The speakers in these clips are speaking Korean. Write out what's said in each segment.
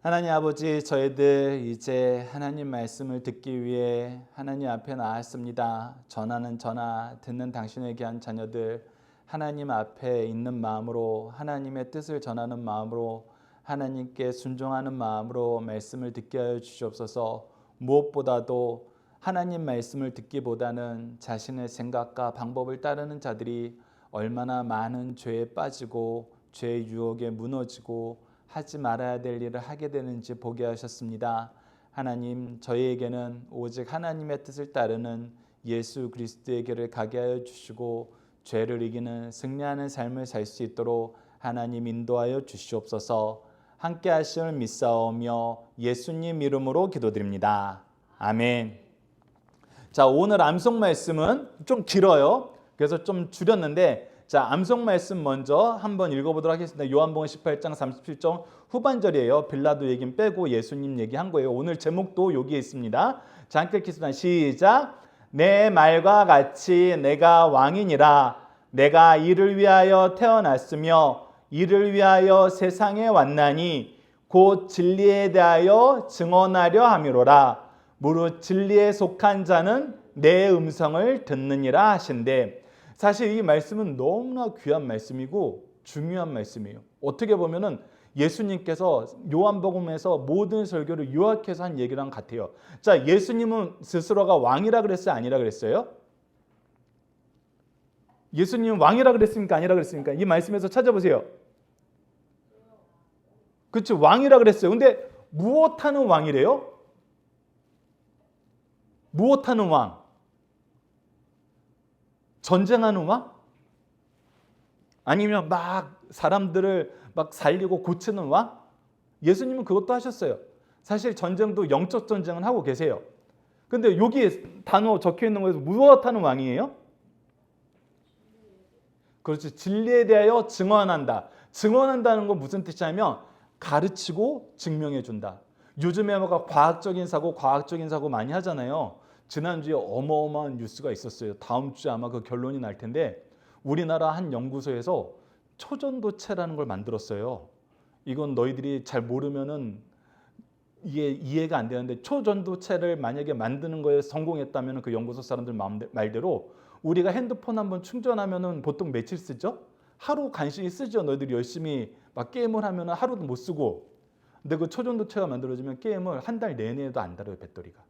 하나님 아버지, 저희들 이제 하나님 말씀을 듣기 위해 하나님 앞에 나왔습니다. 전하는 전하, 듣는 당신의 귀한 자녀들, 하나님 앞에 있는 마음으로, 하나님의 뜻을 전하는 마음으로, 하나님께 순종하는 마음으로 말씀을 듣게 하여 주시옵소서. 무엇보다도 하나님 말씀을 듣기보다는 자신의 생각과 방법을 따르는 자들이 얼마나 많은 죄에 빠지고 죄의 유혹에 무너지고 하지 말아야 될 일을 하게 되는지 보게 하셨습니다. 하나님, 저희에게는 오직 하나님의 뜻을 따르는 예수 그리스도의 길을 가게 하여 주시고 죄를 이기는 승리하는 삶을 살 수 있도록 하나님 인도하여 주시옵소서. 함께 하심을 믿사오며 예수님 이름으로 기도드립니다. 아멘. 자, 오늘 암송 말씀은 좀 길어요. 그래서 좀 줄였는데, 자, 암송 말씀 먼저 한번 읽어보도록 하겠습니다. 요한복음 18장 37절 후반절이에요. 빌라도 얘기는 빼고 예수님 얘기한 거예요. 오늘 제목도 여기에 있습니다. 자, 함께 읽겠습니다. 시작. 내 말과 같이 내가 왕이니라. 내가 이를 위하여 태어났으며 이를 위하여 세상에 왔나니 곧 진리에 대하여 증언하려 함이로라. 무릇 진리에 속한 자는 내 음성을 듣느니라 하신대. 사실 이 말씀은 너무나 귀한 말씀이고 중요한 말씀이에요. 어떻게 보면은 예수님께서 요한복음에서 모든 설교를 요약해서 한 얘기랑 같아요. 자, 예수님은 스스로가 왕이라 그랬어요? 아니라 그랬어요? 예수님은 왕이라 그랬습니까? 아니라 그랬습니까? 이 말씀에서 찾아보세요. 그렇죠. 왕이라 그랬어요. 근데 무엇하는 왕이래요? 무엇하는 왕? 전쟁하는 왕? 아니면 막 사람들을 막 살리고 고치는 왕? 예수님은 그것도 하셨어요. 사실 전쟁도 영적 전쟁은 하고 계세요. 근데 여기 단어 적혀 있는 거에서 무엇하는 왕이에요? 그렇지. 진리에 대하여 증언한다. 증언한다는 건 무슨 뜻이냐면 가르치고 증명해 준다. 요즘에 막 과학적인 사고 많이 하잖아요. 지난주에 어마어마한 뉴스가 있었어요. 다음 주에 아마 그 결론이 날 텐데 우리나라 한 연구소에서 초전도체라는 걸 만들었어요. 이건 너희들이 잘 모르면은 이게 이해가 안 되는데, 초전도체를 만약에 만드는 거에 성공했다면 그 연구소 사람들 말대로 우리가 핸드폰 한번 충전하면은 보통 며칠 쓰죠? 하루 간신히 쓰죠. 너희들이 열심히 막 게임을 하면은 하루도 못 쓰고. 근데 그 초전도체가 만들어지면 게임을 한 달 내내도 안 달아요, 배터리가.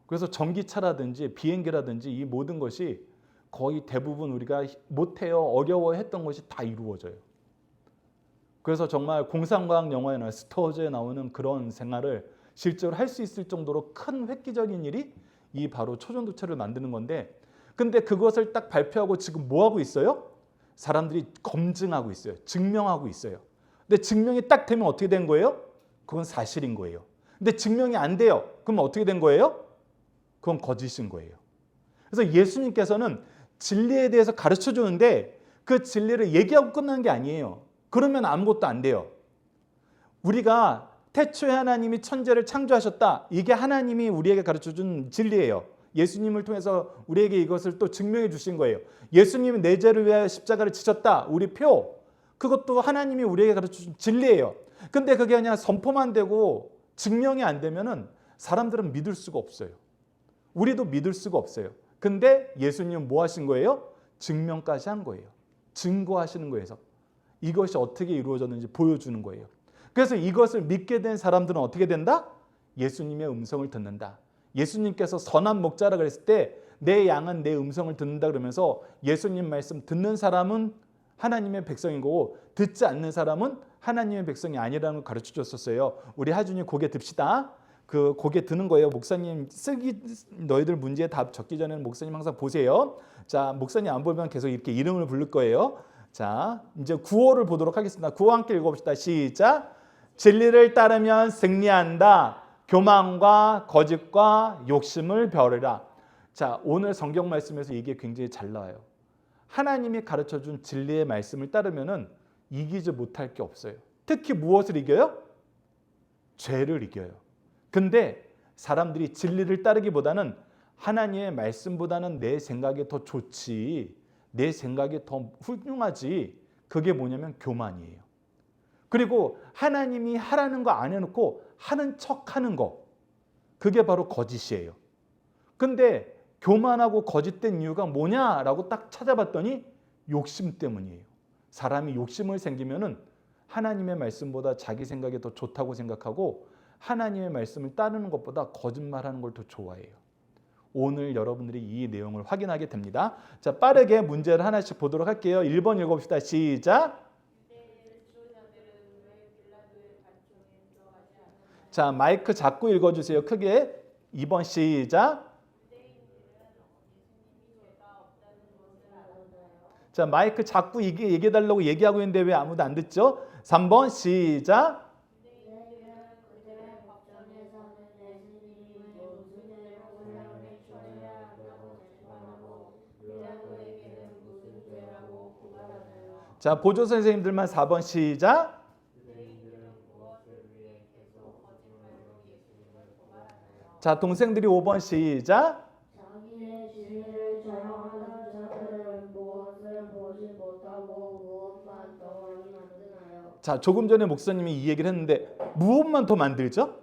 그래서 전기차라든지 비행기라든지 이 모든 것이 거의 대부분 우리가 못해요, 어려워했던 것이 다 이루어져요. 그래서 정말 공상과학 영화에나 스타워즈에 나오는 그런 생활을 실제로 할 수 있을 정도로 큰 획기적인 일이 이 바로 초전도체를 만드는 건데, 근데 그것을 딱 발표하고 지금 뭐 하고 있어요? 사람들이 검증하고 있어요. 증명하고 있어요. 근데 증명이 딱 되면 어떻게 된 거예요? 그건 사실인 거예요. 근데 증명이 안 돼요. 그럼 어떻게 된 거예요? 그건 거짓인 거예요. 그래서 예수님께서는 진리에 대해서 가르쳐 주는데 그 진리를 얘기하고 끝나는 게 아니에요. 그러면 아무것도 안 돼요. 우리가 태초에 하나님이 천지를 창조하셨다. 이게 하나님이 우리에게 가르쳐 준 진리예요. 예수님을 통해서 우리에게 이것을 또 증명해 주신 거예요. 예수님이 내 죄를 위하여 십자가를 지셨다. 우리 표. 그것도 하나님이 우리에게 가르쳐 준 진리예요. 근데 그게 그냥 선포만 되고 증명이 안 되면은 사람들은 믿을 수가 없어요. 우리도 믿을 수가 없어요. 근데 예수님은 뭐 하신 거예요? 증명까지 한 거예요. 증거하시는 거예요. 이것이 어떻게 이루어졌는지 보여주는 거예요. 그래서 이것을 믿게 된 사람들은 어떻게 된다? 예수님의 음성을 듣는다. 예수님께서 선한 목자라 그랬을 때 내 양은 내 음성을 듣는다 그러면서 예수님 말씀 듣는 사람은 하나님의 백성인 거고 듣지 않는 사람은 하나님의 백성이 아니라는 걸 가르쳐 줬었어요. 우리 하준이 고개 듭시다. 그 고개 드는 거예요. 목사님 너희들 문제에 답 적기 전에는 목사님 항상 보세요. 자, 목사님 안 보면 계속 이렇게 이름을 부를 거예요. 자, 이제 구호를 보도록 하겠습니다. 구호 함께 읽어봅시다. 시작. 진리를 따르면 승리한다. 교만과 거짓과 욕심을 버리라. 자, 오늘 성경 말씀에서 이게 굉장히 잘 나와요. 하나님이 가르쳐준 진리의 말씀을 따르면은 이기지 못할 게 없어요. 특히 무엇을 이겨요? 죄를 이겨요. 근데 사람들이 진리를 따르기보다는 하나님의 말씀보다는 내 생각이 더 좋지, 내 생각이 더 훌륭하지, 그게 뭐냐면 교만이에요. 그리고 하나님이 하라는 거 안 해놓고 하는 척하는 거, 그게 바로 거짓이에요. 근데 교만하고 거짓된 이유가 뭐냐라고 딱 찾아봤더니 욕심 때문이에요. 사람이 욕심을 생기면은 하나님의 말씀보다 자기 생각이 더 좋다고 생각하고 하나님의 말씀을 따르는 것보다 거짓말하는 걸 더 좋아해요. 오늘 여러분들이 이 내용을 확인하게 됩니다. 자, 빠르게 문제를 하나씩 보도록 할게요. 1번 읽어봅시다. 시작. 자, 마이크 잡고 읽어주세요. 크게. 2번 시작. 자, 마이크 잡고 얘기해달라고 얘기하고 있는데 왜 아무도 안 듣죠? 3번 시작. 자, 보조 선생님들만 4번 시작. 자, 동생들이 5번 시작. 자기의 진리를 저용하는 자들은 무엇을 보지 못하고 무엇만 더 많이 만드나요? 자, 조금 전에 목사님이 이 얘기를 했는데 무엇만 더 만들죠?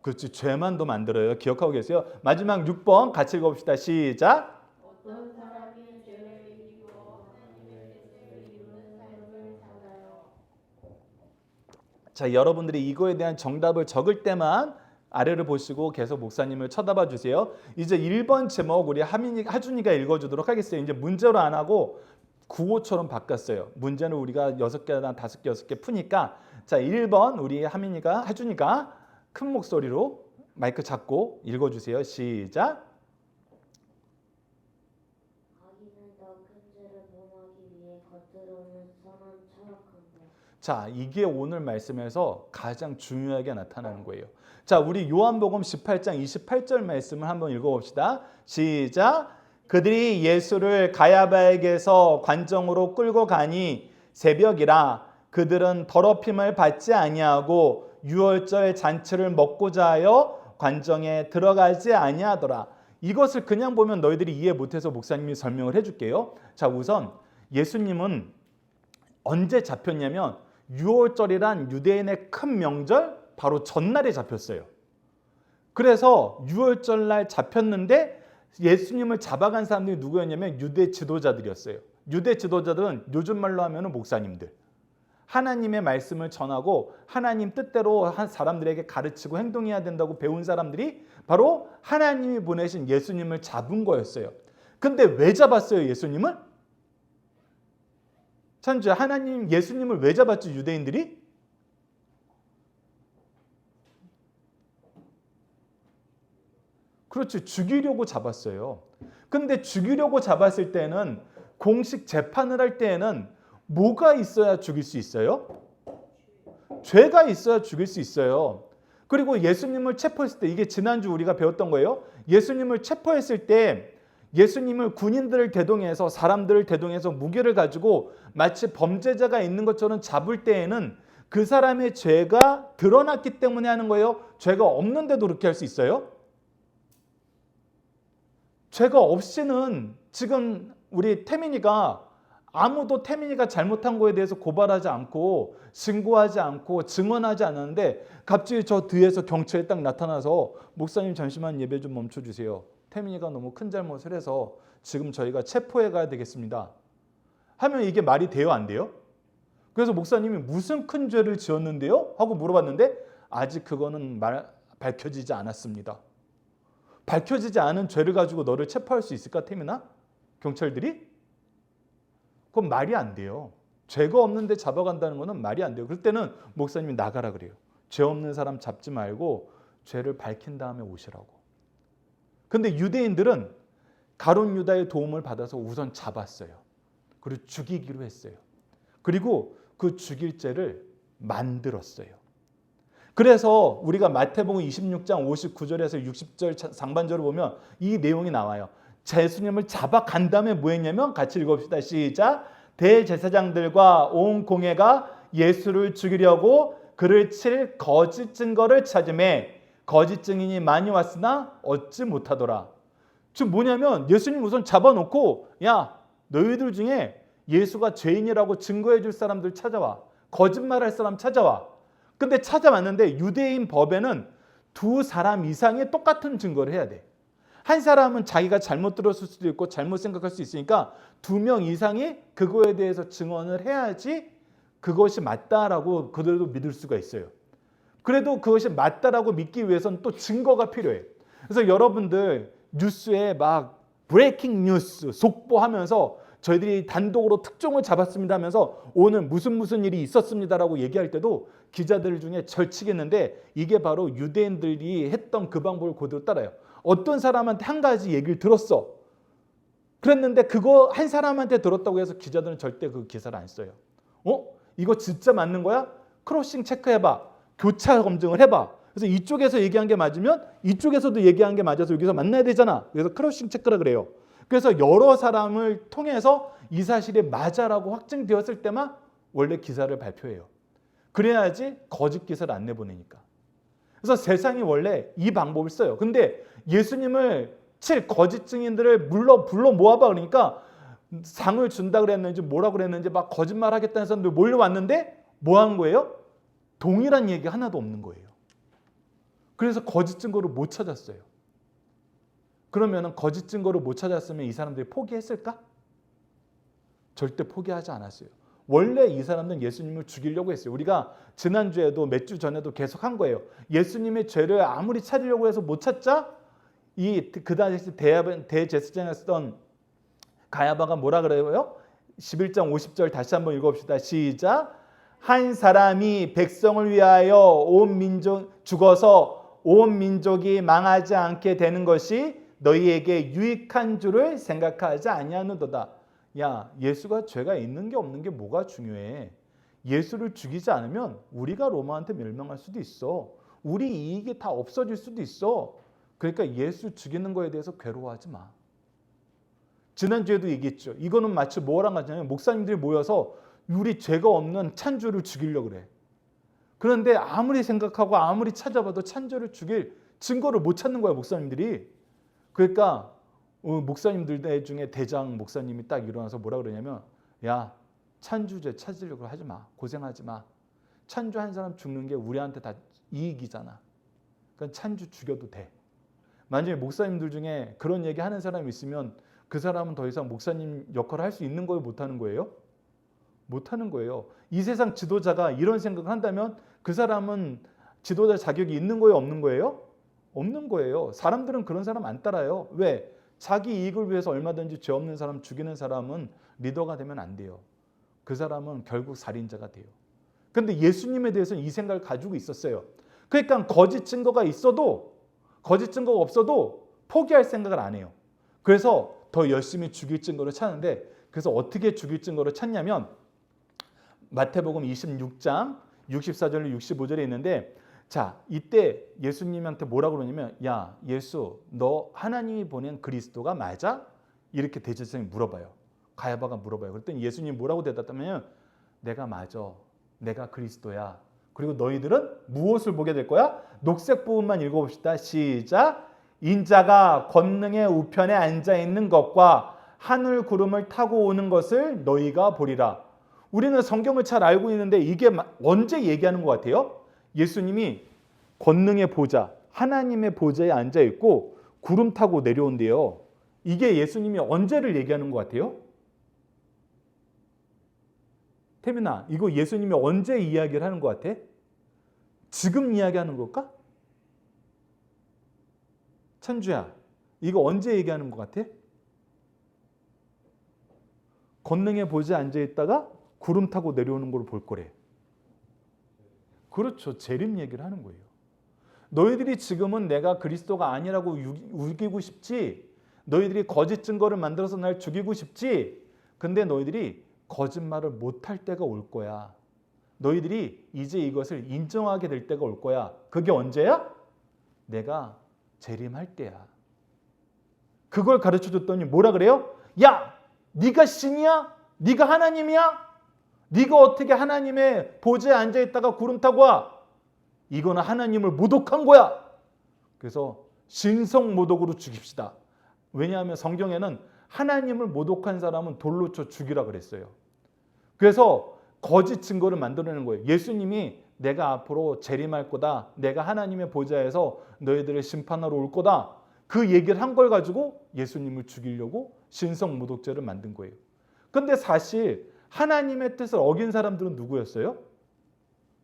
그렇지, 죄만 더 만들어요. 기억하고 계세요? 마지막 6번 같이 읽어봅시다. 시작. 어떤 사람이 죄를 이기고 하나님의 뜻을 이루는 삶을 사나요? 자, 여러분들이 이거에 대한 정답을 적을 때만 아래를 보시고 계속 목사님을 쳐다봐 주세요. 이제 1번 제목 우리 하준이가 읽어주도록 하겠어요. 이제 문제로 안 하고 구호처럼 바꿨어요. 문제는 우리가 6개나 5개, 6개 푸니까 자, 1번 우리 하준이가 큰 목소리로 마이크 잡고 읽어주세요. 시작. 악인은 더 큰 죄를 범하기 위해 겉으로는 선한 철학한다. 자, 이게 오늘 말씀에서 가장 중요하게 나타나는 거예요. 자, 우리 요한복음 18장 28절 말씀을 한번 읽어봅시다. 시작. 그들이 예수를 가야바에게서 관정으로 끌고 가니 새벽이라 그들은 더럽힘을 받지 아니하고 유월절 잔치를 먹고자 하여 관정에 들어가지 아니하더라. 이것을 그냥 보면 너희들이 이해 못해서 목사님이 설명을 해줄게요. 자, 우선 예수님은 언제 잡혔냐면 유월절이란 유대인의 큰 명절 바로 전날에 잡혔어요. 그래서 유월절 날 잡혔는데 예수님을 잡아간 사람들이 누구였냐면 유대 지도자들이었어요. 유대 지도자들은 요즘 말로 하면 목사님들. 하나님의 말씀을 전하고 하나님 뜻대로 한 사람들에게 가르치고 행동해야 된다고 배운 사람들이 바로 하나님이 보내신 예수님을 잡은 거였어요. 근데 왜 잡았어요, 예수님을? 찬주야, 하나님 예수님을 왜 잡았죠, 유대인들이? 그렇지, 죽이려고 잡았어요. 근데 죽이려고 잡았을 때는 공식 재판을 할 때에는 뭐가 있어야 죽일 수 있어요? 죄가 있어야 죽일 수 있어요. 그리고 예수님을 체포했을 때, 이게 지난주 우리가 배웠던 거예요. 예수님을 체포했을 때 예수님을 군인들을 대동해서 사람들을 대동해서 무기를 가지고 마치 범죄자가 있는 것처럼 잡을 때에는 그 사람의 죄가 드러났기 때문에 하는 거예요. 죄가 없는데도 그렇게 할 수 있어요? 죄가 없이는 지금 우리 태민이가 아무도 태민이가 잘못한 거에 대해서 고발하지 않고 신고하지 않고 증언하지 않았는데 갑자기 저 뒤에서 경찰이 딱 나타나서 목사님 잠시만 예배 좀 멈춰주세요. 태민이가 너무 큰 잘못을 해서 지금 저희가 체포해 가야 되겠습니다. 하면 이게 말이 돼요, 안 돼요? 그래서 목사님이 무슨 큰 죄를 지었는데요? 하고 물어봤는데 아직 그거는 밝혀지지 않았습니다. 밝혀지지 않은 죄를 가지고 너를 체포할 수 있을까, 태민아? 경찰들이? 그건 말이 안 돼요. 죄가 없는데 잡아간다는 거는 말이 안 돼요. 그럴 때는 목사님이 나가라 그래요. 죄 없는 사람 잡지 말고 죄를 밝힌 다음에 오시라고. 근데 유대인들은 가룟 유다의 도움을 받아서 우선 잡았어요. 그리고 죽이기로 했어요. 그리고 그 죽일 죄를 만들었어요. 그래서 우리가 마태복음 26장 59절에서 60절 상반절을 보면 이 내용이 나와요. 예수님을 잡아간 다음에 뭐 했냐면 같이 읽읍시다. 시작. 대제사장들과 온 공회가 예수를 죽이려고 그를 칠 거짓 증거를 찾음에 거짓 증인이 많이 왔으나 얻지 못하더라. 지금 뭐냐면 예수님 우선 잡아놓고 야, 너희들 중에 예수가 죄인이라고 증거해 줄 사람들 찾아와. 거짓말할 사람 찾아와. 근데 찾아왔는데 유대인 법에는 두 사람 이상이 똑같은 증거를 해야 돼. 한 사람은 자기가 잘못 들었을 수도 있고 잘못 생각할 수 있으니까 2명 이상이 그거에 대해서 증언을 해야지 그것이 맞다라고 그들도 믿을 수가 있어요. 그래도 그것이 맞다라고 믿기 위해서는 또 증거가 필요해. 그래서 여러분들 뉴스에 막 브레이킹 뉴스 속보하면서 저희들이 단독으로 특종을 잡았습니다 하면서 오늘 무슨 일이 있었습니다라고 얘기할 때도 기자들 중에 절치겠는데 이게 바로 유대인들이 했던 그 방법을 그대로 따라요. 어떤 사람한테 한 가지 얘기를 들었어. 그랬는데 그거 한 사람한테 들었다고 해서 기자들은 절대 그 기사를 안 써요. 이거 진짜 맞는 거야? 크로싱 체크해봐. 교차 검증을 해봐. 그래서 이쪽에서 얘기한 게 맞으면 이쪽에서도 얘기한 게 맞아서 여기서 만나야 되잖아. 그래서 크로싱 체크라 그래요. 그래서 여러 사람을 통해서 이 사실이 맞아라고 확증되었을 때만 원래 기사를 발표해요. 그래야지 거짓 기사를 안 내보내니까. 그래서 세상이 원래 이 방법을 써요. 근데 예수님을 칠 거짓 증인들을 불러 모아봐 그러니까 상을 준다 그랬는지 뭐라 그랬는지 막 거짓말 하겠다는 사람들 몰려왔는데 뭐 한 거예요? 동일한 얘기 하나도 없는 거예요. 그래서 거짓 증거를 못 찾았어요. 그러면 거짓 증거를 못 찾았으면 이 사람들이 포기했을까? 절대 포기하지 않았어요. 원래 이 사람들은 예수님을 죽이려고 했어요. 우리가 지난주에도 몇 주 전에도 계속 한 거예요. 예수님의 죄를 아무리 찾으려고 해서 못 찾자 그 당시 대제사장이었던 가야바가 뭐라 그래요? 11장 50절 다시 한번 읽어봅시다. 시작. 한 사람이 백성을 위하여 죽어서 온 민족이 망하지 않게 되는 것이 너희에게 유익한 줄을 생각하지 아니하는도다. 야, 예수가 죄가 있는 게 없는 게 뭐가 중요해? 예수를 죽이지 않으면 우리가 로마한테 멸망할 수도 있어. 우리 이익이 다 없어질 수도 있어. 그러니까 예수 죽이는 거에 대해서 괴로워하지 마. 지난주에도 얘기했죠. 이거는 마치 뭐랑 같냐면 목사님들이 모여서 우리 죄가 없는 찬조를 죽이려고 그래. 그런데 아무리 생각하고 아무리 찾아봐도 찬조를 죽일 증거를 못 찾는 거야, 목사님들이. 그러니까 목사님들 중에 대장 목사님이 딱 일어나서 뭐라 그러냐면 야, 찬주죄 찾으려고 하지 마. 고생하지 마. 찬주 한 사람 죽는 게 우리한테 다 이익이잖아. 그러니까 찬주 죽여도 돼. 만약에 목사님들 중에 그런 얘기 하는 사람이 있으면 그 사람은 더 이상 목사님 역할을 할 수 있는 거예요? 못하는 거예요? 못하는 거예요. 이 세상 지도자가 이런 생각을 한다면 그 사람은 지도자 자격이 있는 거예요? 없는 거예요? 없는 거예요. 사람들은 그런 사람 안 따라요. 왜? 자기 이익을 위해서 얼마든지 죄 없는 사람 죽이는 사람은 리더가 되면 안 돼요. 그 사람은 결국 살인자가 돼요. 그런데 예수님에 대해서는 이 생각을 가지고 있었어요. 그러니까 거짓 증거가 있어도 거짓 증거가 없어도 포기할 생각을 안 해요. 그래서 더 열심히 죽일 증거를 찾는데 그래서 어떻게 죽일 증거를 찾냐면 마태복음 26장 64절로 65절에 있는데 자, 이때 예수님한테 뭐라고 그러냐면 야, 예수 너 하나님이 보낸 그리스도가 맞아? 이렇게 대제사장이 물어봐요. 가야바가 물어봐요. 그랬더니 예수님이 뭐라고 대답하면 내가 맞아. 내가 그리스도야. 그리고 너희들은 무엇을 보게 될 거야? 녹색 부분만 읽어봅시다. 시작. 인자가 권능의 우편에 앉아있는 것과 하늘 구름을 타고 오는 것을 너희가 보리라. 우리는 성경을 잘 알고 있는데 이게 언제 얘기하는 것 같아요? 예수님이 권능의 보좌, 하나님의 보좌에 앉아있고 구름 타고 내려온대요. 이게 예수님이 언제를 얘기하는 것 같아요? 태민아, 이거 예수님이 언제 이야기를 하는 것 같아? 지금 이야기하는 걸까? 찬주야, 이거 언제 얘기하는 것 같아? 권능의 보좌에 앉아있다가 구름 타고 내려오는 걸 볼 거래. 그렇죠. 재림 얘기를 하는 거예요. 너희들이 지금은 내가 그리스도가 아니라고 우기고 싶지. 너희들이 거짓 증거를 만들어서 날 죽이고 싶지. 근데 너희들이 거짓말을 못할 때가 올 거야. 너희들이 이제 이것을 인정하게 될 때가 올 거야. 그게 언제야? 내가 재림할 때야. 그걸 가르쳐줬더니 뭐라 그래요? 야, 네가 신이야? 네가 하나님이야? 네가 어떻게 하나님의 보좌에 앉아있다가 구름 타고 와? 이거는 하나님을 모독한 거야. 그래서 신성모독으로 죽입시다. 왜냐하면 성경에는 하나님을 모독한 사람은 돌로 쳐 죽이라 그랬어요. 그래서 거짓 증거를 만들어내는 거예요. 예수님이 내가 앞으로 재림할 거다. 내가 하나님의 보좌에서 너희들을 심판하러 올 거다. 그 얘기를 한 걸 가지고 예수님을 죽이려고 신성모독죄를 만든 거예요. 근데 사실 하나님의 뜻을 어긴 사람들은 누구였어요?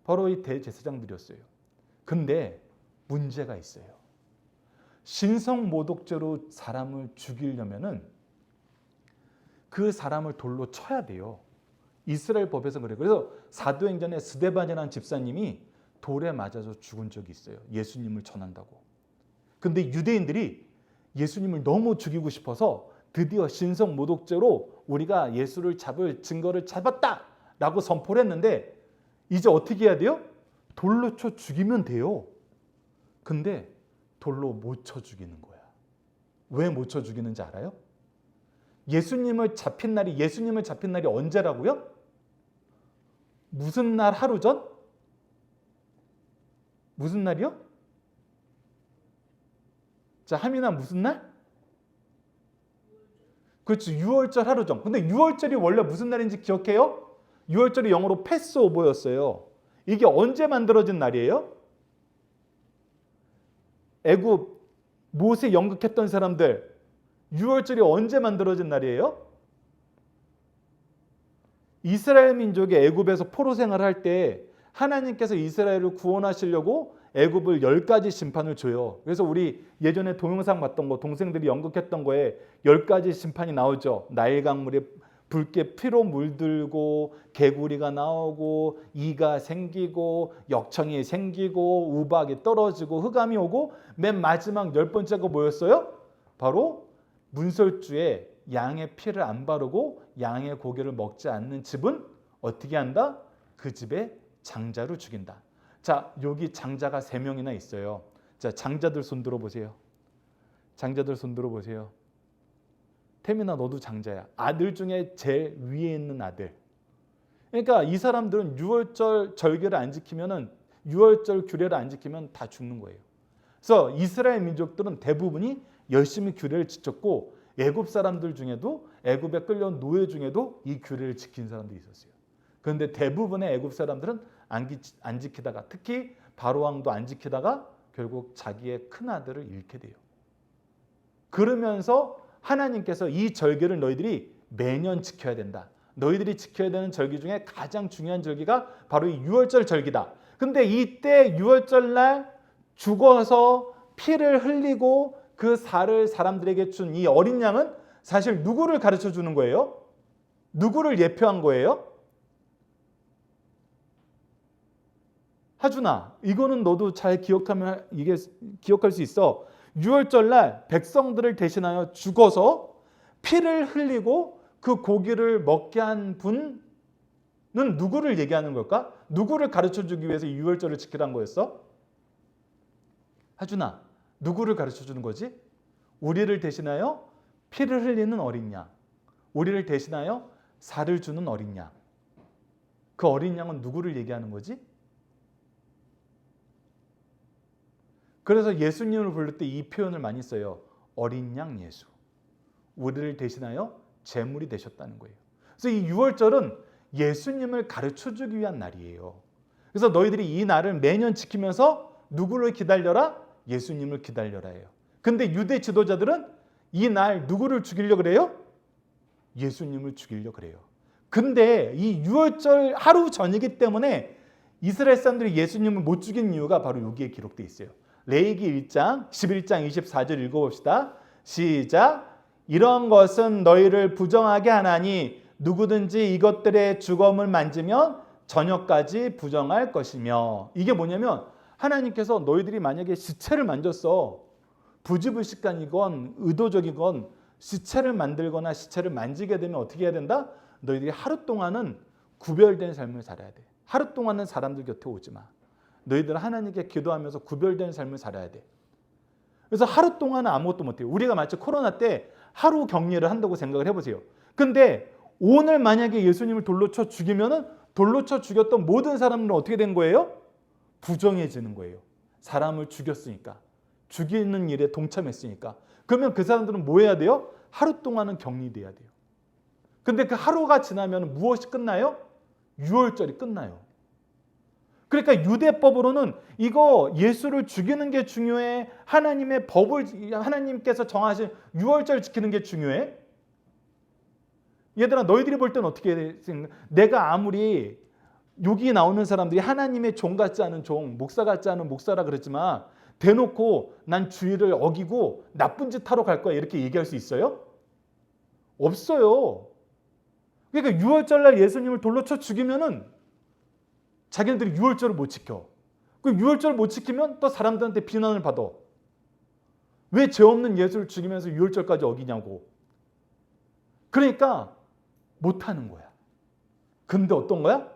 바로 이 대제사장들이었어요. 근데 문제가 있어요. 신성모독죄로 사람을 죽이려면은 그 사람을 돌로 쳐야 돼요. 이스라엘 법에서 그래요. 그래서 사도행전에 스데반이라는 집사님이 돌에 맞아서 죽은 적이 있어요. 예수님을 전한다고. 근데 유대인들이 예수님을 너무 죽이고 싶어서 드디어 신성모독죄로 우리가 예수를 잡을 증거를 잡았다라고 선포를 했는데 이제 어떻게 해야 돼요? 돌로 쳐 죽이면 돼요. 근데 돌로 못 쳐 죽이는 거야. 왜 못 쳐 죽이는지 알아요? 예수님을 잡힌 날이 언제라고요? 무슨 날 하루 전? 무슨 날이요? 자, 하민아 무슨 날? 그렇죠. 6월절 하루 전. 근데 6월절이 원래 무슨 날인지 기억해요? 6월절이 영어로 패스오버였어요. 이게 언제 만들어진 날이에요? 애굽 모세 연극했던 사람들 6월절이 언제 만들어진 날이에요? 이스라엘 민족이 애굽에서 포로 생활할 때 하나님께서 이스라엘을 구원하시려고 애굽을 10가지 심판을 줘요. 그래서 우리 예전에 동영상 봤던 거, 동생들이 연극했던 거에 10가지 심판이 나오죠. 나일 강물에 붉게 피로 물들고 개구리가 나오고 이가 생기고 역청이 생기고 우박이 떨어지고 흑암이 오고 맨 마지막 10번째가 뭐였어요? 바로 문설주에 양의 피를 안 바르고 양의 고기를 먹지 않는 집은 어떻게 한다? 그 집에 장자를 죽인다. 자, 여기 장자가 3명이나 있어요. 자, 장자들 손 들어보세요. 장자들 손 들어보세요. 태민아 너도 장자야. 아들 중에 제일 위에 있는 아들. 그러니까 이 사람들은 6월절 절개를 안 지키면은 6월절 규례를 안 지키면 다 죽는 거예요. 그래서 이스라엘 민족들은 대부분이 열심히 규례를 지켰고 애굽 사람들 중에도 애굽에 끌려온 노예 중에도 이 규례를 지킨 사람들이 있었어요. 그런데 대부분의 애굽 사람들은 안 지키다가 특히 바로 왕도 안 지키다가 결국 자기의 큰 아들을 잃게 돼요. 그러면서 하나님께서 이 절기를 너희들이 매년 지켜야 된다. 너희들이 지켜야 되는 절기 중에 가장 중요한 절기가 바로 이 6월절 절기다. 근데 이때 6월절 날 죽어서 피를 흘리고 그 살을 사람들에게 준 이 어린 양은 사실 누구를 가르쳐 주는 거예요? 누구를 예표한 거예요? 하준아, 이거는 너도 잘 기억하면 이게 기억할 수 있어. 6월절 날 백성들을 대신하여 죽어서 피를 흘리고 그 고기를 먹게 한 분은 누구를 얘기하는 걸까? 누구를 가르쳐 주기 위해서 6월절을 지키라는 거였어? 하준아, 누구를 가르쳐 주는 거지? 우리를 대신하여 피를 흘리는 어린 양, 우리를 대신하여 살을 주는 어린 양. 그 어린 양은 누구를 얘기하는 거지? 그래서 예수님을 부를 때 이 표현을 많이 써요. 어린 양 예수. 우리를 대신하여 제물이 되셨다는 거예요. 그래서 이 6월절은 예수님을 가르쳐 주기 위한 날이에요. 그래서 너희들이 이 날을 매년 지키면서 누구를 기다려라? 예수님을 기다려라 해요. 근데 유대 지도자들은 이 날 누구를 죽이려고 그래요? 예수님을 죽이려고 그래요. 근데 이 6월절 하루 전이기 때문에 이스라엘 사람들이 예수님을 못 죽인 이유가 바로 여기에 기록되어 있어요. 레위기 1장 11장 24절 읽어봅시다. 시작. 이런 것은 너희를 부정하게 하나니 누구든지 이것들의 주검을 만지면 저녁까지 부정할 것이며. 이게 뭐냐면 하나님께서 너희들이 만약에 시체를 만졌어. 부지불식간이건 의도적이건 시체를 만들거나 시체를 만지게 되면 어떻게 해야 된다? 너희들이 하루 동안은 구별된 삶을 살아야 돼. 하루 동안은 사람들 곁에 오지 마. 너희들은 하나님께 기도하면서 구별된 삶을 살아야 돼. 그래서 하루 동안은 아무것도 못해요. 우리가 마치 코로나 때 하루 격리를 한다고 생각을 해보세요. 근데 오늘 만약에 예수님을 돌로 쳐 죽이면은 돌로 쳐 죽였던 모든 사람들은 어떻게 된 거예요? 부정해지는 거예요. 사람을 죽였으니까. 죽이는 일에 동참했으니까. 그러면 그 사람들은 뭐 해야 돼요? 하루 동안은 격리돼야 돼요. 근데 그 하루가 지나면 무엇이 끝나요? 유월절이 끝나요. 그러니까 유대법으로는 이거 예수를 죽이는 게 중요해? 하나님의 법을 하나님께서 정하신 유월절 지키는 게 중요해? 얘들아 너희들이 볼 때는 어떻게 생각해? 내가 아무리 여기 나오는 사람들이 하나님의 종 같지 않은 종, 목사 같지 않은 목사라 그랬지만 대놓고 난 주의를 어기고 나쁜 짓 하러 갈 거야 이렇게 얘기할 수 있어요? 없어요. 그러니까 유월절날 예수님을 돌로 쳐 죽이면은 자기네들이 유월절을 못 지켜. 그 유월절을 못 지키면 또 사람들한테 비난을 받아. 왜 죄 없는 예수를 죽이면서 유월절까지 어기냐고. 그러니까 못하는 거야. 근데 어떤 거야?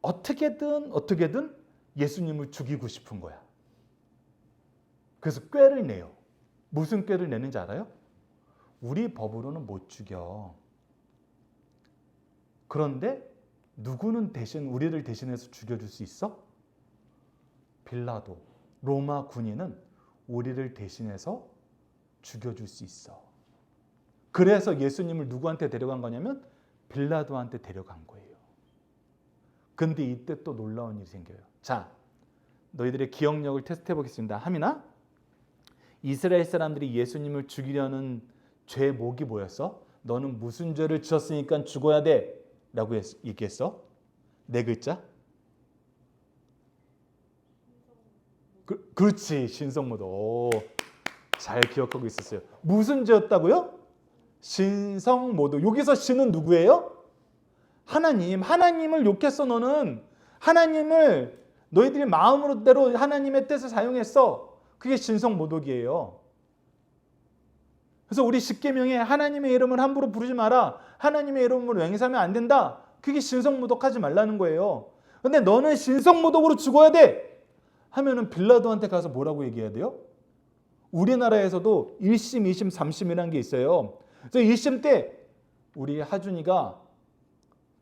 어떻게든 예수님을 죽이고 싶은 거야. 그래서 꾀를 내요. 무슨 꾀를 내는지 알아요? 우리 법으로는 못 죽여. 그런데 누구는 대신 우리를 대신해서 죽여줄 수 있어? 빌라도, 로마 군인은 우리를 대신해서 죽여줄 수 있어. 그래서 예수님을 누구한테 데려간 거냐면 빌라도한테 데려간 거예요. 근데 이때 또 놀라운 일이 생겨요. 자, 너희들의 기억력을 테스트해 보겠습니다. 하민아, 이스라엘 사람들이 예수님을 죽이려는 죄목이 뭐였어? 너는 무슨 죄를 지었으니까 죽어야 돼 라고 얘기했어? 네 글자? 그렇지, 신성모독. 잘 기억하고 있었어요. 무슨 죄였다고요? 신성모독. 여기서 신은 누구예요? 하나님을 욕했어. 너는 하나님을 너희들이 마음으로대로 하나님의 뜻을 사용했어. 그게 신성모독이에요. 그래서 우리 십계명에 하나님의 이름을 함부로 부르지 마라. 하나님의 이름으로 맹세하면 안 된다. 그게 신성모독하지 말라는 거예요. 근데 너는 신성모독으로 죽어야 돼 하면은 빌라도한테 가서 뭐라고 얘기해야 돼요? 우리나라에서도 1심, 2심, 3심이라는 게 있어요. 그래서 1심 때 우리 하준이가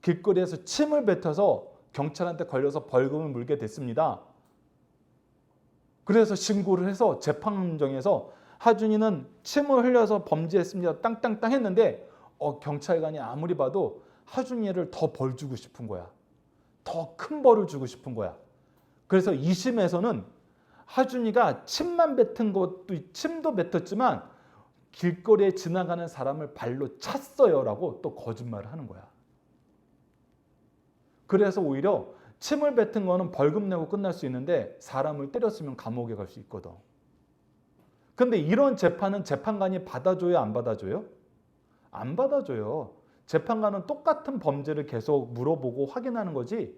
길거리에서 침을 뱉어서 경찰한테 걸려서 벌금을 물게 됐습니다. 그래서 신고를 해서 재판정에서 하준이는 침을 흘려서 범죄했습니다. 땅땅땅 했는데 경찰관이 아무리 봐도 하준이를 더 벌 주고 싶은 거야. 더 큰 벌을 주고 싶은 거야. 그래서 2심에서는 하준이가 침만 뱉은 것도 침도 뱉었지만 길거리에 지나가는 사람을 발로 찼어요 라고 또 거짓말을 하는 거야. 그래서 오히려 침을 뱉은 거는 벌금 내고 끝날 수 있는데 사람을 때렸으면 감옥에 갈 수 있거든. 근데 이런 재판은 재판관이 받아줘요, 안 받아줘요? 안 받아줘요. 재판관은 똑같은 범죄를 계속 물어보고 확인하는 거지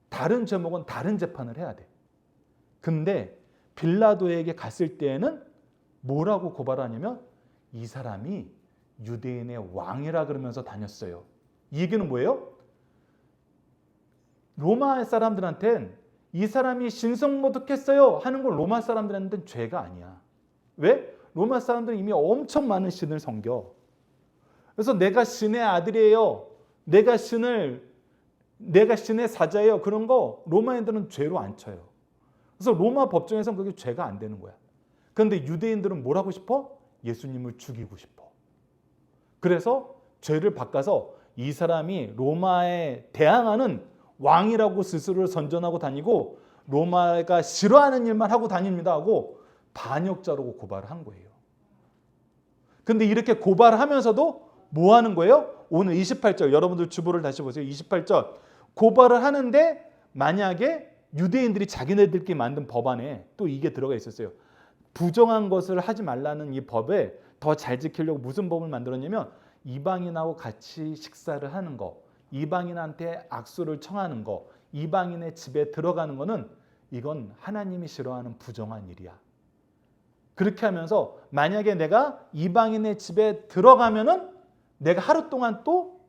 다른 제목은 다른 재판을 해야 돼. 근데 빌라도에게 갔을 때에는 뭐라고 고발하냐면 이 사람이 유대인의 왕이라 그러면서 다녔어요. 이 얘기는 뭐예요? 로마 사람들한테는 이 사람이 신성모독했어요 하는 건 로마 사람들한테는 죄가 아니야. 왜? 로마 사람들은 이미 엄청 많은 신을 섬겨. 그래서 내가 신의 아들이에요. 내가 신의 사자예요. 그런 거 로마인들은 죄로 안 쳐요. 그래서 로마 법정에서는 그게 죄가 안 되는 거야. 그런데 유대인들은 뭘 하고 싶어? 예수님을 죽이고 싶어. 그래서 죄를 바꿔서 이 사람이 로마에 대항하는 왕이라고 스스로를 선전하고 다니고 로마가 싫어하는 일만 하고 다닙니다 하고 반역자라고 고발을 한 거예요. 근데 이렇게 고발하면서도 뭐 하는 거예요? 오늘 28절 여러분들 주보를 다시 보세요. 28절 고발을 하는데 만약에 유대인들이 자기네들끼리 만든 법안에 또 이게 들어가 있었어요. 부정한 것을 하지 말라는 이 법에 더 잘 지키려고 무슨 법을 만들었냐면 이방인하고 같이 식사를 하는 거, 이방인한테 악수를 청하는 거, 이방인의 집에 들어가는 거는 이건 하나님이 싫어하는 부정한 일이야. 그렇게 하면서 만약에 내가 이방인의 집에 들어가면은 내가 하루 동안 또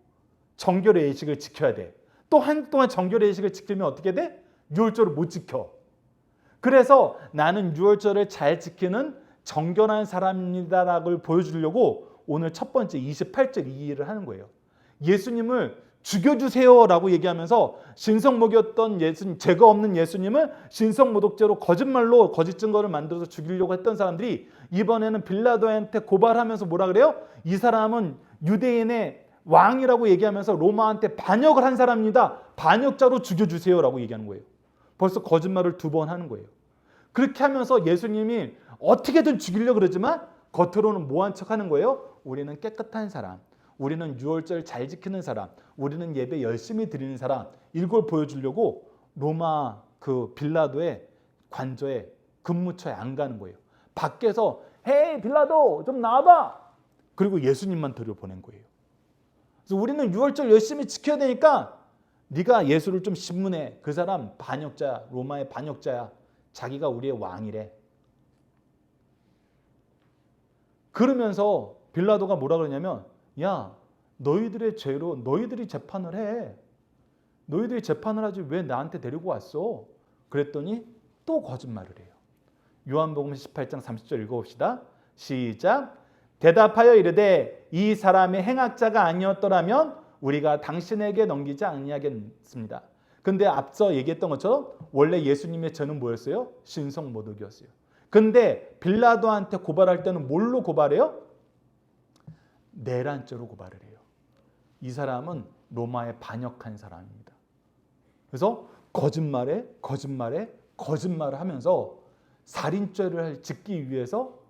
정결의 예식을 지켜야 돼. 또 한 동안 정결의 예식을 지키면 어떻게 돼? 유월절을 못 지켜. 그래서 나는 유월절을 잘 지키는 정결한 사람이다라고 보여주려고 오늘 첫 번째 28절 이 일을 하는 거예요. 예수님을 죽여주세요라고 얘기하면서 신성모독이었던 예수님, 죄가 없는 예수님을 신성모독죄로 거짓말로 거짓 증거를 만들어서 죽이려고 했던 사람들이 이번에는 빌라도한테 고발하면서 뭐라 그래요? 이 사람은 유대인의 왕이라고 얘기하면서 로마한테 반역을 한 사람입니다. 반역자로 죽여주세요라고 얘기하는 거예요. 벌써 거짓말을 2번 하는 거예요. 그렇게 하면서 예수님이 어떻게든 죽이려고 그러지만 겉으로는 뭐한 척 하는 거예요? 우리는 깨끗한 사람, 우리는 유월절 잘 지키는 사람, 우리는 예배 열심히 드리는 사람, 이걸 보여주려고 로마 그 빌라도의 관저에 근무처에 안 가는 거예요. 밖에서 헤이 빌라도 좀 나와봐. 그리고 예수님만 들여보낸 거예요. 그래서 우리는 유월절 열심히 지켜야 되니까 네가 예수를 좀 신문해. 그 사람 반역자야. 로마의 반역자야. 자기가 우리의 왕이래. 그러면서 빌라도가 뭐라 그러냐면 야 너희들의 죄로 너희들이 재판을 해. 너희들이 재판을 하지 왜 나한테 데리고 왔어? 그랬더니 또 거짓말을 해요. 요한복음 18장 30절 읽어봅시다. 시작. 대답하여 이르되 이 사람의 행악자가 아니었더라면 우리가 당신에게 넘기지 아니하겠습니다. 근데 앞서 얘기했던 것처럼 원래 예수님의 죄는 뭐였어요? 신성모독이었어요. 근데 빌라도한테 고발할 때는 뭘로 고발해요? 내란죄로 고발을 해요. 이 사람은 로마에 반역한 사람입니다. 그래서 거짓말을 하면서 살인죄를 짓기 위해서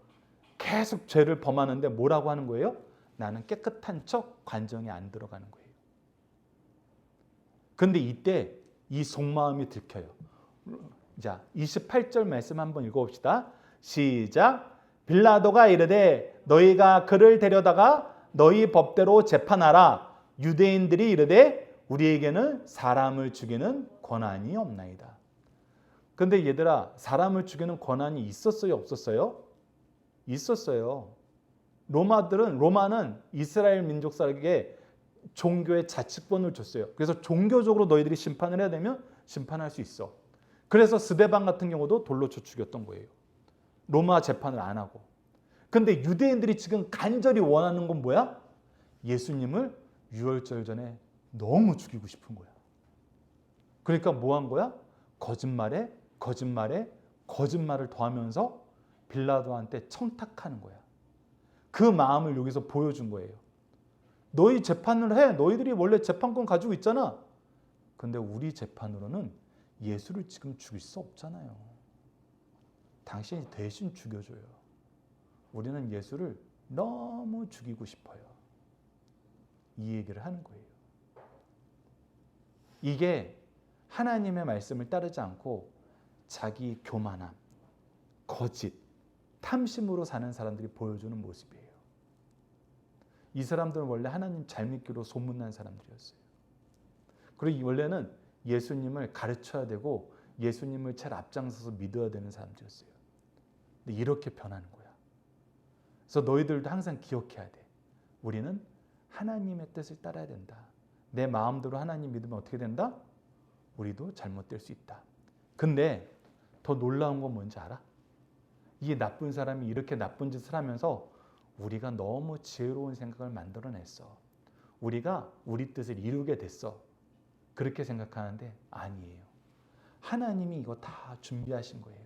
계속 죄를 범하는데 뭐라고 하는 거예요? 나는 깨끗한 척 관정에 안 들어가는 거예요. 근데 이때 이 속마음이 들켜요. 자, 28절 말씀 한번 읽어봅시다. 시작. 빌라도가 이르되 너희가 그를 데려다가 너희 법대로 재판하라. 유대인들이 이르되 우리에게는 사람을 죽이는 권한이 없나이다. 근데 얘들아, 사람을 죽이는 권한이 있었어요, 없었어요? 있었어요. 로마는 이스라엘 민족사에게 종교의 자치권을 줬어요. 그래서 종교적으로 너희들이 심판을 해야 되면 심판할 수 있어. 그래서 스데반 같은 경우도 돌로 쳐 죽였던 거예요. 로마 재판을 안 하고. 근데 유대인들이 지금 간절히 원하는 건 뭐야? 예수님을 유월절 전에 너무 죽이고 싶은 거야. 그러니까 뭐 한 거야? 거짓말을 더하면서 빌라도한테 청탁하는 거야. 그 마음을 여기서 보여준 거예요. 너희 재판을 해. 너희들이 원래 재판권 가지고 있잖아. 근데 우리 재판으로는 예수를 지금 죽일 수 없잖아요. 당신이 대신 죽여줘요. 우리는 예수를 너무 죽이고 싶어요. 이 얘기를 하는 거예요. 이게 하나님의 말씀을 따르지 않고 자기 교만함, 거짓, 탐심으로 사는 사람들이 보여주는 모습이에요. 이 사람들은 원래 하나님 잘 믿기로 소문난 사람들이었어요. 그리고 원래는 예수님을 가르쳐야 되고 예수님을 잘 앞장서서 믿어야 되는 사람들이었어요. 근데 이렇게 변하는 거야. 그래서 너희들도 항상 기억해야 돼. 우리는 하나님의 뜻을 따라야 된다. 내 마음대로 하나님 믿으면 어떻게 된다? 우리도 잘못될 수 있다. 근데 더 놀라운 건 뭔지 알아? 이 나쁜 사람이 이렇게 나쁜 짓을 하면서 우리가 너무 지혜로운 생각을 만들어냈어. 우리가 우리 뜻을 이루게 됐어. 그렇게 생각하는데 아니에요. 하나님이 이거 다 준비하신 거예요.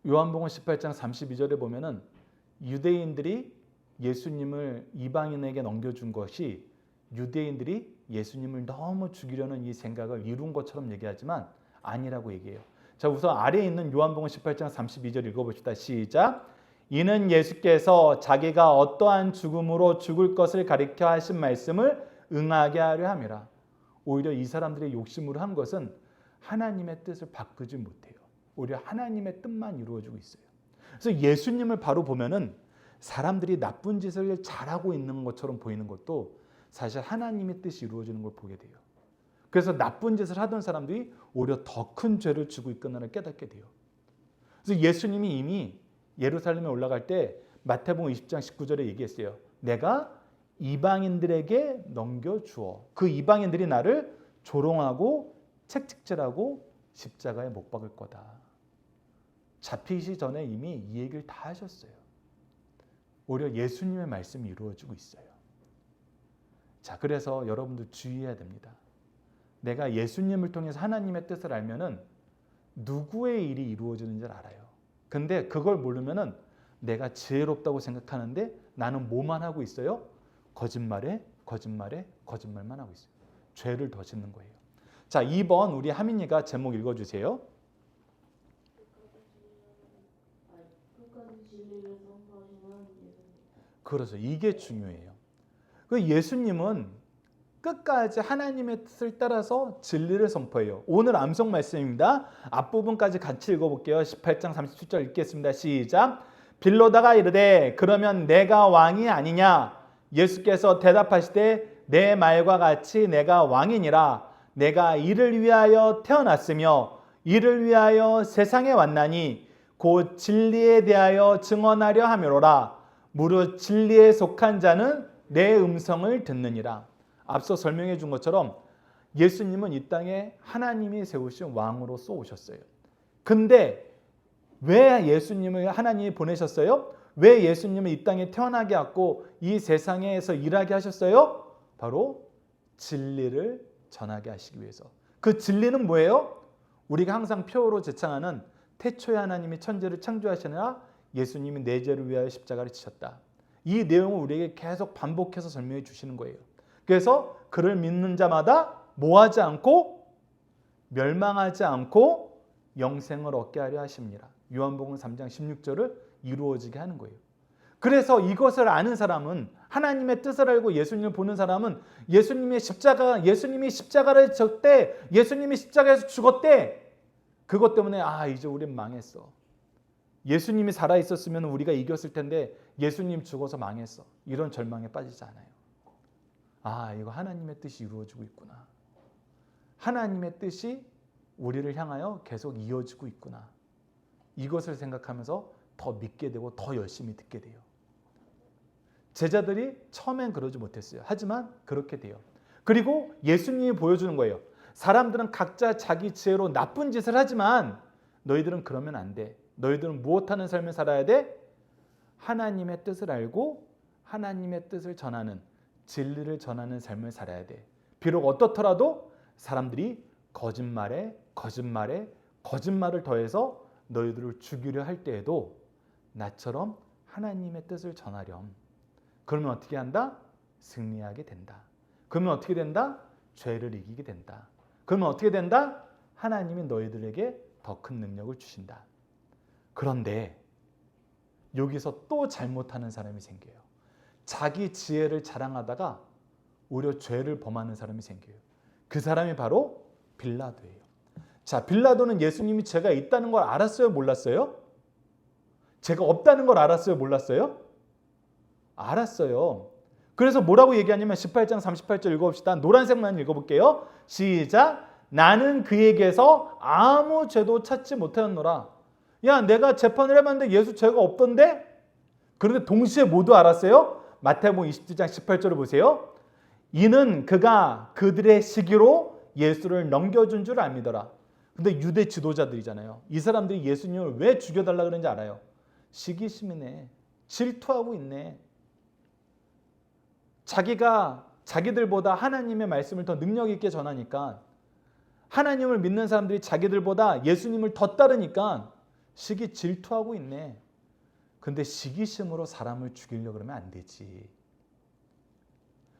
요한복음 18장 32절에 보면은 유대인들이 예수님을 이방인에게 넘겨준 것이 유대인들이 예수님을 너무 죽이려는 이 생각을 이룬 것처럼 얘기하지만 아니라고 얘기해요. 자, 우선 아래에 있는 요한복음 18장 32절 읽어봅시다. 시작. 이는 예수께서 자기가 어떠한 죽음으로 죽을 것을 가리켜 하신 말씀을 응하게 하려 함이라. 오히려 이 사람들의 욕심으로 한 것은 하나님의 뜻을 바꾸지 못해요. 오히려 하나님의 뜻만 이루어지고 있어요. 그래서 예수님을 바로 보면은 사람들이 나쁜 짓을 잘하고 있는 것처럼 보이는 것도 사실 하나님의 뜻이 이루어지는 걸 보게 돼요. 그래서 나쁜 짓을 하던 사람들이 오히려 더 큰 죄를 지고 있구나를 깨닫게 돼요. 그래서 예수님이 이미 예루살렘에 올라갈 때 마태복음 20장 19절에 얘기했어요. 내가 이방인들에게 넘겨주어 그 이방인들이 나를 조롱하고 채찍질하고 십자가에 못 박을 거다. 잡히기 전에 이미 이 얘기를 다 하셨어요. 오히려 예수님의 말씀이 이루어지고 있어요. 자, 그래서 여러분들 주의해야 됩니다. 내가 예수님을 통해서 하나님의 뜻을 알면은 누구의 일이 이루어지는지 알아요. 근데 그걸 모르면은 내가 지혜롭다고 생각하는데 나는 뭐만 하고 있어요? 거짓말에 거짓말만 하고 있어요. 죄를 더 짓는 거예요. 자, 2번 우리 하민이가 제목 읽어주세요. 끝까지 진리를 선포하시는 예수님. 그래서 이게 중요해요. 그 예수님은 끝까지 하나님의 뜻을 따라서 진리를 선포해요. 오늘 암송 말씀입니다. 앞부분까지 같이 읽어볼게요. 18장 37절 읽겠습니다. 시작. 빌로다가 이르되 그러면 내가 왕이 아니냐? 예수께서 대답하시되 내 말과 같이 내가 왕이니라. 내가 이를 위하여 태어났으며 이를 위하여 세상에 왔나니 곧 진리에 대하여 증언하려 함이로라. 무릇 진리에 속한 자는 내 음성을 듣느니라. 앞서 설명해 준 것처럼 예수님은 이 땅에 하나님이 세우신 왕으로서 오셨어요. 근데 왜 예수님을 하나님이 보내셨어요? 왜 예수님을 이 땅에 태어나게 하고 이 세상에서 일하게 하셨어요? 바로 진리를 전하게 하시기 위해서. 그 진리는 뭐예요? 우리가 항상 표어로 제창하는 태초에 하나님이 천지를 창조하시느라 예수님이 내 죄를 위하여 십자가를 지셨다. 이 내용을 우리에게 계속 반복해서 설명해 주시는 거예요. 그래서 그를 믿는 자마다 뭐하지 않고 멸망하지 않고 영생을 얻게 하려 하십니다. 요한복음 3장 16절을 이루어지게 하는 거예요. 그래서 이것을 아는 사람은 하나님의 뜻을 알고 예수님을 보는 사람은 예수님이 십자가를 졌대, 예수님이 십자가에서 죽었대. 그것 때문에 이제 우린 망했어. 예수님이 살아 있었으면 우리가 이겼을 텐데 예수님 죽어서 망했어. 이런 절망에 빠지지 않아요. 이거 하나님의 뜻이 이루어지고 있구나. 하나님의 뜻이 우리를 향하여 계속 이어지고 있구나. 이것을 생각하면서 더 믿게 되고 더 열심히 듣게 돼요. 제자들이 처음엔 그러지 못했어요. 하지만 그렇게 돼요. 그리고 예수님이 보여주는 거예요. 사람들은 각자 자기 지혜로 나쁜 짓을 하지만 너희들은 그러면 안 돼. 너희들은 무엇하는 삶을 살아야 돼? 하나님의 뜻을 알고 하나님의 뜻을 전하는, 진리를 전하는 삶을 살아야 돼. 비록 어떻더라도 사람들이 거짓말에 거짓말을 더해서 너희들을 죽이려 할 때에도 나처럼 하나님의 뜻을 전하렴. 그러면 어떻게 한다? 승리하게 된다. 그러면 어떻게 된다? 죄를 이기게 된다. 그러면 어떻게 된다? 하나님이 너희들에게 더 큰 능력을 주신다. 그런데 여기서 또 잘못하는 사람이 생겨요. 자기 지혜를 자랑하다가 오히려 죄를 범하는 사람이 생겨요. 그 사람이 바로 빌라도예요. 자, 빌라도는 예수님이 죄가 있다는 걸 알았어요? 몰랐어요? 죄가 없다는 걸 알았어요? 몰랐어요? 알았어요. 그래서 뭐라고 얘기하냐면 18장 38절 읽어봅시다. 노란색만 읽어볼게요. 시작. 나는 그에게서 아무 죄도 찾지 못하였노라. 야, 내가 재판을 해봤는데 예수 죄가 없던데? 그런데 동시에 모두 알았어요? 마태복음 27장 18절을 보세요. 이는 그가 그들의 시기로 예수를 넘겨준 줄 압니더라. 근데 유대 지도자들이잖아요. 이 사람들이 예수님을 왜 죽여달라 그런지 알아요? 시기심이네. 질투하고 있네. 자기들보다 하나님의 말씀을 더 능력 있게 전하니까, 하나님을 믿는 사람들이 자기들보다 예수님을 더 따르니까 시기 질투하고 있네. 근데 시기심으로 사람을 죽이려고 그러면 안 되지.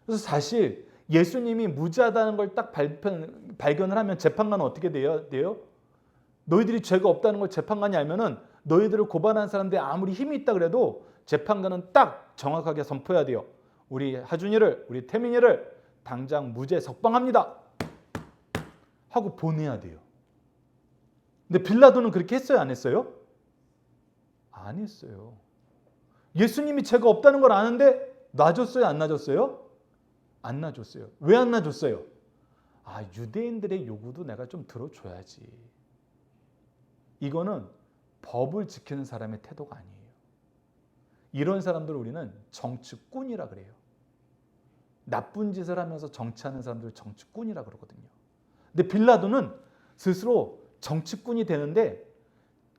그래서 사실 예수님이 무죄하다는 걸 딱 발견을 하면 재판관은 어떻게 돼요? 너희들이 죄가 없다는 걸 재판관이 알면은 너희들을 고발한 사람들이 아무리 힘이 있다 그래도 재판관은 딱 정확하게 선포해야 돼요. 우리 하준이를, 우리 태민이를 당장 무죄 석방합니다 하고 보내야 돼요. 근데 빌라도는 그렇게 했어요? 안 했어요? 안 했어요. 예수님이 죄가 없다는 걸 아는데 놔줬어요? 안 놔줬어요? 안 놔줬어요. 왜 안 놔줬어요? 유대인들의 요구도 내가 좀 들어줘야지. 이거는 법을 지키는 사람의 태도가 아니에요. 이런 사람들을 우리는 정치꾼이라 그래요. 나쁜 짓을 하면서 정치하는 사람들을 정치꾼이라 그러거든요. 근데 빌라도는 스스로 정치꾼이 되는데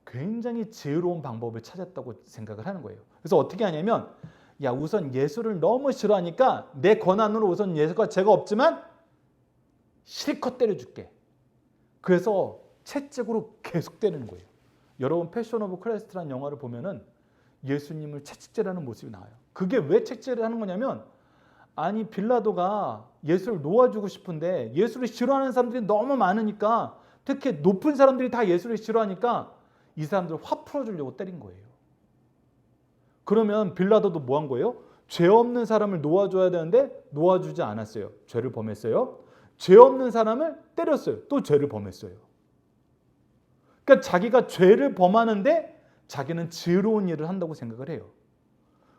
굉장히 지혜로운 방법을 찾았다고 생각을 하는 거예요. 그래서 어떻게 하냐면, 우선 예수를 너무 싫어하니까 내 권한으로 우선 예수가 죄가 없지만 실컷 때려줄게. 그래서 채찍으로 계속 때리는 거예요. 여러분 패션 오브 크라이스트라는 영화를 보면은 예수님을 채찍질하는 모습이 나와요. 그게 왜 채찍질을 하는 거냐면 아니 빌라도가 예수를 놓아주고 싶은데 예수를 싫어하는 사람들이 너무 많으니까 특히 높은 사람들이 다 예수를 싫어하니까 이 사람들을 화 풀어주려고 때린 거예요. 그러면 빌라도도 뭐 한 거예요? 죄 없는 사람을 놓아줘야 되는데 놓아주지 않았어요. 죄를 범했어요. 죄 없는 사람을 때렸어요. 또 죄를 범했어요. 그러니까 자기가 죄를 범하는데 자기는 지혜로운 일을 한다고 생각을 해요.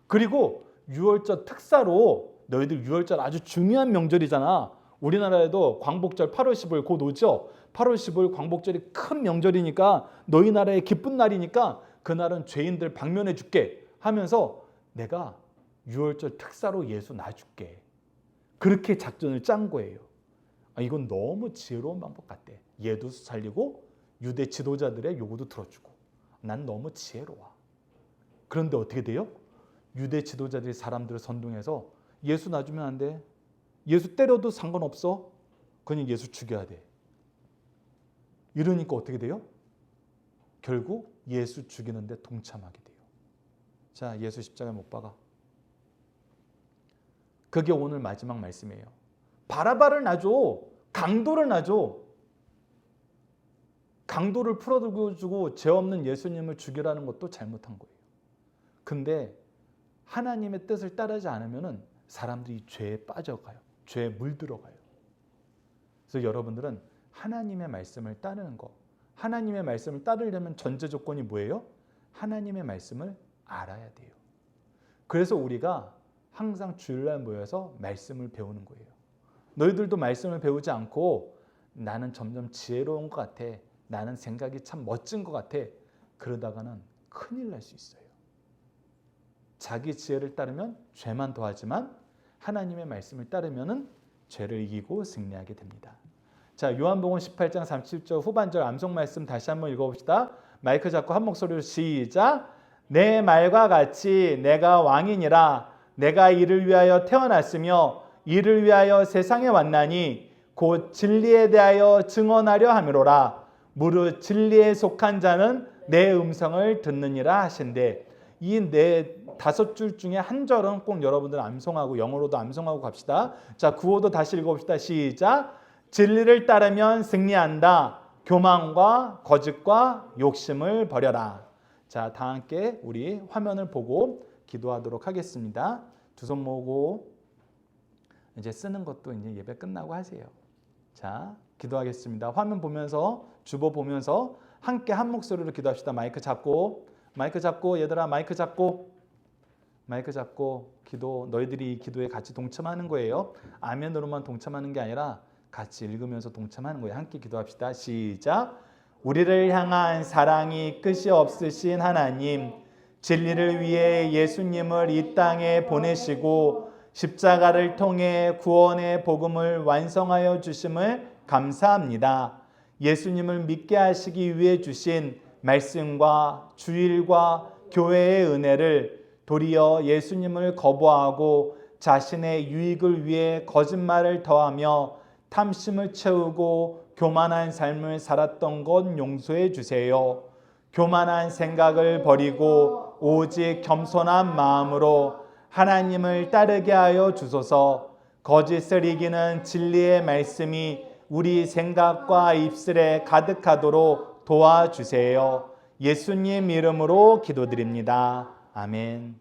그리고 유월절 특사로 너희들 유월절 아주 중요한 명절이잖아. 우리나라에도 광복절 8월 15일 곧 오죠. 8월 15일 광복절이 큰 명절이니까 너희 나라의 기쁜 날이니까 그날은 죄인들 방면해 줄게 하면서 내가 유월절 특사로 예수 놔줄게. 그렇게 작전을 짠 거예요. 이건 너무 지혜로운 방법 같대. 얘도 살리고 유대 지도자들의 요구도 들어주고. 난 너무 지혜로워. 그런데 어떻게 돼요? 유대 지도자들이 사람들을 선동해서 예수 놔주면 안 돼. 예수 때려도 상관없어. 그냥 예수 죽여야 돼. 이러니까 어떻게 돼요? 결국 예수 죽이는데 동참하게 돼요. 자, 예수 십자가에 못 박아. 그게 오늘 마지막 말씀이에요. 바라바를 놔줘. 강도를 놔줘. 강도를 풀어주고 죄 없는 예수님을 죽이라는 것도 잘못한 거예요. 근데 하나님의 뜻을 따르지 않으면 사람들이 죄에 빠져가요. 죄에 물들어가요. 그래서 여러분들은 하나님의 말씀을 따르는 거. 하나님의 말씀을 따르려면 전제 조건이 뭐예요? 하나님의 말씀을 알아야 돼요. 그래서 우리가 항상 주일날 모여서 말씀을 배우는 거예요. 너희들도 말씀을 배우지 않고 나는 점점 지혜로운 것 같아. 나는 생각이 참 멋진 것 같아. 그러다가는 큰일 날 수 있어요. 자기 지혜를 따르면 죄만 더하지만 하나님의 말씀을 따르면 죄를 이기고 승리하게 됩니다. 자, 요한복음 18장 37절 후반절 암송 말씀 다시 한번 읽어봅시다. 마이크 잡고 한 목소리로 시작. 내 말과 같이 내가 왕이니라. 내가 이를 위하여 태어났으며 이를 위하여 세상에 왔나니 곧 진리에 대하여 증언하려 함이로라. 무릇 진리에 속한 자는 내 음성을 듣느니라 하신대. 이 네 다섯 줄 중에 한 절은 꼭 여러분들 암송하고 영어로도 암송하고 갑시다. 자, 구호도 다시 읽어봅시다. 시작. 진리를 따르면 승리한다. 교만과 거짓과 욕심을 버려라. 자, 다 함께 우리 화면을 보고 기도하도록 하겠습니다. 두 손 모으고 이제 쓰는 것도 이제 예배 끝나고 하세요. 자, 기도하겠습니다. 화면 보면서 주보 보면서 함께 한 목소리로 기도합시다. 마이크 잡고 얘들아 마이크 잡고 기도. 너희들이 이 기도에 같이 동참하는 거예요. 아멘으로만 동참하는 게 아니라 같이 읽으면서 동참하는 거예요. 함께 기도합시다. 시작. 우리를 향한 사랑이 끝이 없으신 하나님, 진리를 위해 예수님을 이 땅에 보내시고 십자가를 통해 구원의 복음을 완성하여 주심을 감사합니다. 예수님을 믿게 하시기 위해 주신 말씀과 주일과 교회의 은혜를 도리어 예수님을 거부하고 자신의 유익을 위해 거짓말을 더하며 탐심을 채우고 교만한 삶을 살았던 것 용서해 주세요. 교만한 생각을 버리고 오직 겸손한 마음으로 하나님을 따르게 하여 주소서. 거짓을 이기는 진리의 말씀이 우리 생각과 입술에 가득하도록 도와주세요. 예수님 이름으로 기도드립니다. 아멘.